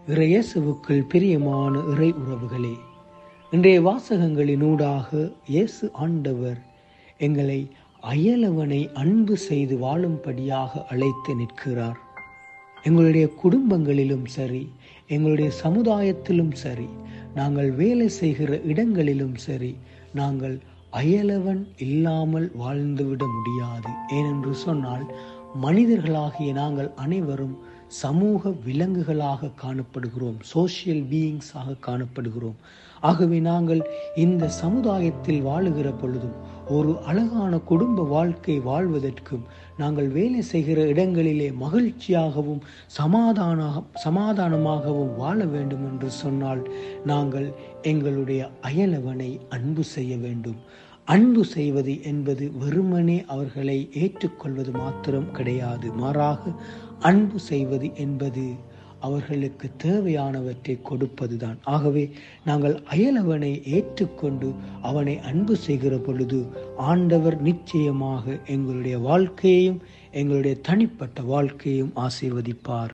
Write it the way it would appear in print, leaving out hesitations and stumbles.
இயேசுவுக்குள் பிரியமான இறை உறவுகளே, இன்றைய வாசகங்களினூடாக இயேசு ஆண்டவர் எங்களை அயலவனை அன்பு செய்து வாழும்படியாக அழைத்து நிற்கிறார். எங்களுடைய குடும்பங்களிலும் சரி, எங்களுடைய சமுதாயத்திலும் சரி, நாங்கள் வேலை செய்கிற இடங்களிலும் சரி, நாங்கள் அயலவன் இல்லாமல் வாழ்ந்துவிட முடியாது. ஏனென்று சொன்னால், மனிதர்களாகிய நாங்கள் அனைவரும் சமூக விலங்குகளாக காணப்படுகிறோம், சோஷியல் பீயிங்ஸாக காணப்படுகிறோம். ஆகவே நாங்கள் இந்த சமுதாயத்தில் வாழுகிற பொழுதும் ஒரு அழகான குடும்ப வாழ்க்கை வாழ்வதற்கும், நாங்கள் வேலை செய்கிற இடங்களிலே மகிழ்ச்சியாகவும் சமாதானமாகவும் வாழ வேண்டும் என்று சொன்னால், நாங்கள் எங்களுடைய அயலவனை அன்பு செய்ய வேண்டும். அன்பு செய்வது என்பது வெறுமனே அவர்களை ஏற்றுக்கொள்வது மாத்திரம் கிடையாது. மாறாக அன்பு செய்வது என்பது அவர்களுக்கு தேவையானவற்றை கொடுப்பதுதான். ஆகவே நாங்கள் அயலவனை ஏற்றுக்கொண்டு அவனை அன்பு செய்கிற பொழுது ஆண்டவர் நிச்சயமாக எங்களுடைய வாழ்க்கையையும் எங்களுடைய தனிப்பட்ட வாழ்க்கையையும் ஆசீர்வதிப்பார்.